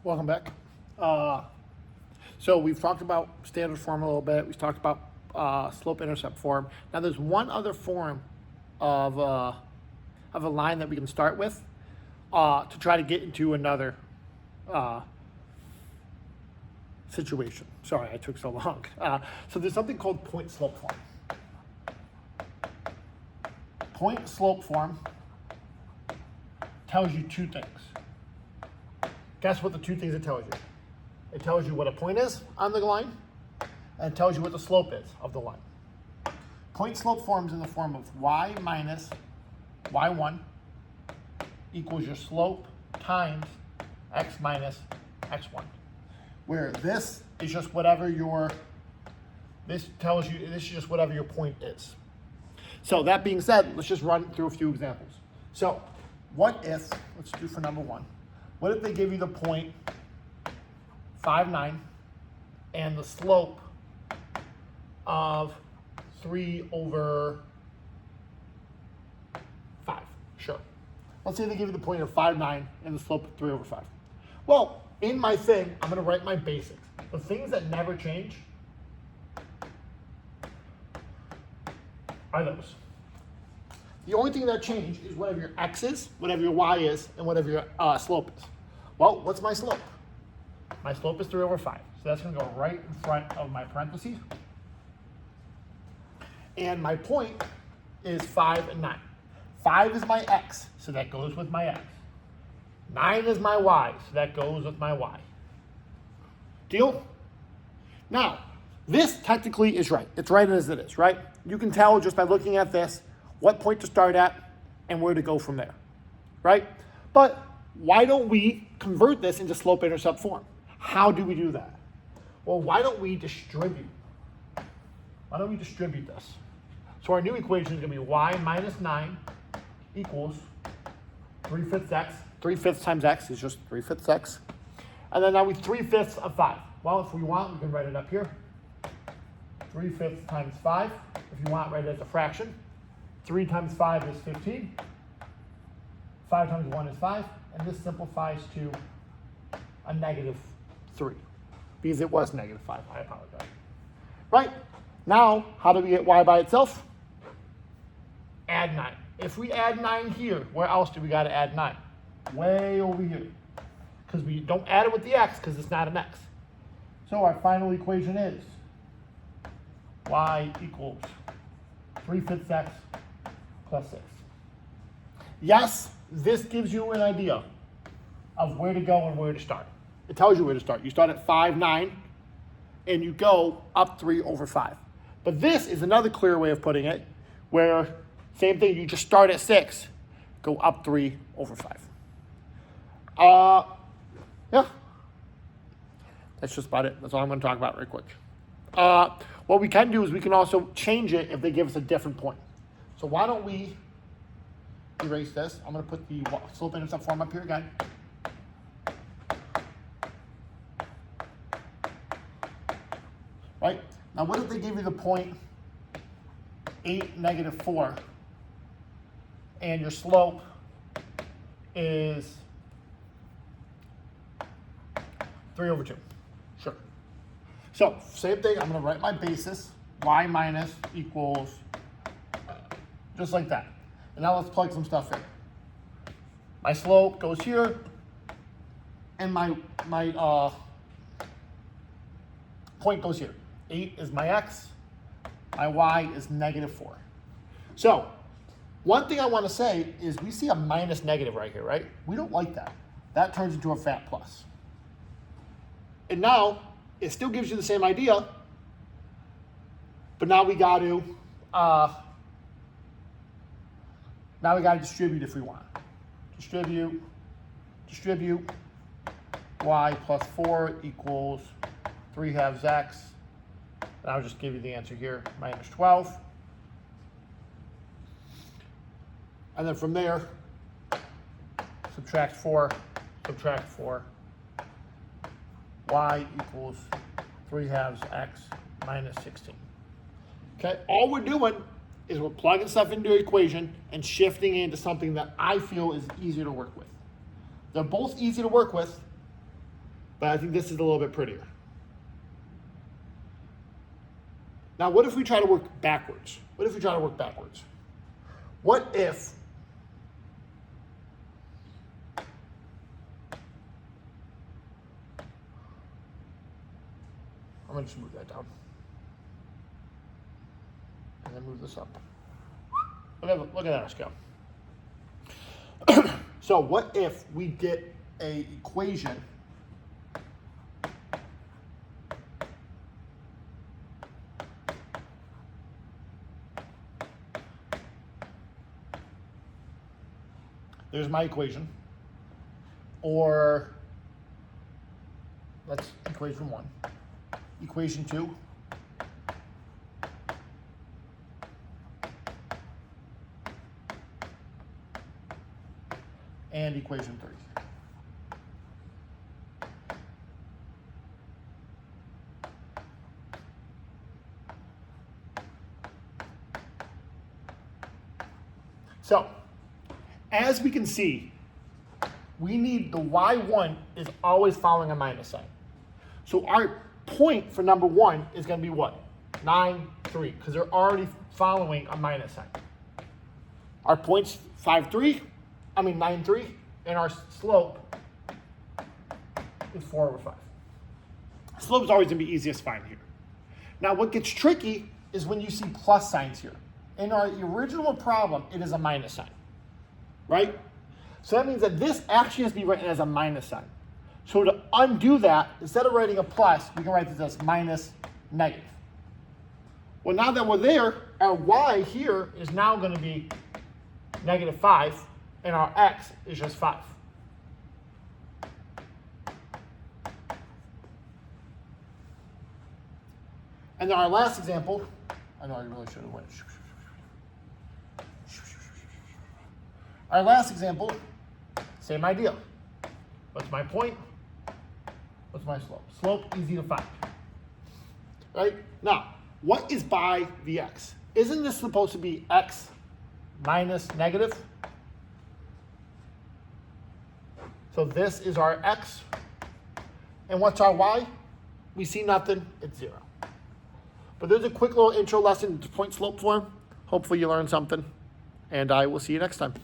Welcome back. So we've talked about standard form a little bit. We've talked about slope-intercept form. Now there's one other form of a line that we can start with to try to get into another situation. Sorry, I took so long. So there's something called point-slope form. Point-slope form tells you two things. Guess what the two things it tells you? It tells you what a point is on the line, and it tells you what the slope is of the line. Point-slope form is in the form of y minus y1 equals your slope times x minus x1. Where this is just whatever this is just whatever your point is. So that being said, let's just run through a few examples. So what if, let's do for number one, what if they give you the point 5, 9 and the slope of 3 over 5? Sure. Let's say they give you the point of 5, 9 and the slope of 3 over 5. Well, in my thing, I'm going to write my basics. The things that never change are those. The only thing that changed is whatever your x is, whatever your y is, and whatever your slope is. Well, what's my slope? My slope is 3 over 5. So that's going to go right in front of my parentheses. And my point is 5 and 9. 5 is my x, so that goes with my x. 9 is my y, so that goes with my y. Deal? Now, this technically is right. It's right as it is, right? You can tell just by looking at this what point to start at and where to go from there, right? But why don't we convert this into slope-intercept form? How do we do that? Well, why don't we distribute? Why don't we distribute this? So our new equation is going to be y minus 9 equals 3/5 x. 3/5 times x is just 3/5 x. And then now we 3/5 of 5. Well, if we want, we can write it up here. 3/5 times 5. If you want, write it as a fraction. 3 times 5 is 15. 5 times 1 is 5. And this simplifies to a -3. Because it was -5. I apologize. Right? Now, how do we get y by itself? Add 9. If we add 9 here, where else do we got to add 9? Way over here. Because we don't add it with the x because it's not an x. So our final equation is y equals 3/5 x plus 6. Yes, this gives you an idea of where to go and where to start. It tells you where to start. You start at 5, 9, and you go up 3 over 5. But this is another clear way of putting it, where same thing, you just start at 6, go up 3 over 5. Yeah. That's just about it. That's all I'm going to talk about real quick. What we can do is we can also change it if they give us a different point. So why don't we erase this? I'm going to put the slope-intercept form up here again. Right? Now what if they give you the point 8, -4, and your slope is 3 over 2? Sure. So, same thing, I'm going to write my basis, y minus equals, just like that. And now let's plug some stuff in. My slope goes here, and my point goes here. 8 is my x, my y is -4. So, one thing I want to say is we see a minus negative right here, right? We don't like that. That turns into a fat plus. And now, it still gives you the same idea, but now we got to distribute if we want. Distribute y plus 4 equals 3/2 x. And I'll just give you the answer here, -12. And then from there, subtract 4, y equals 3/2 x minus 16. Okay, all we're doing is we're plugging stuff into the equation and shifting it into something that I feel is easier to work with. They're both easy to work with, But I think this is a little bit prettier. Now, what if we try to work backwards? What if I'm going to just move that down. And then move this up. Look at that scale. So what if we get an equation there's my equation, or let's equation 1, equation 2, and equation 3. So, as we can see, we need the y1 is always following a minus sign. So our point for number 1 is going to be what? 9, 3, because they're already following a minus sign. Our point's 9, 3, and our slope is 4/5. Slope is always going to be easiest to find here. Now, what gets tricky is when you see plus signs here. In our original problem, it is a minus sign, right? So that means that this actually has to be written as a minus sign. So to undo that, instead of writing a plus, we can write this as minus negative. Well, now that we're there, our y here is now going to be -5, and our x is just 5. And then our last example, I know I really should have went. Our last example, same idea. What's my point? What's my slope? Slope, easy to find. Right? Now, what is by the x? Isn't this supposed to be x minus negative? So this is our x. And what's our y? We see nothing, it's 0. But there's a quick little intro lesson to point slope form. Hopefully you learned something. And I will see you next time.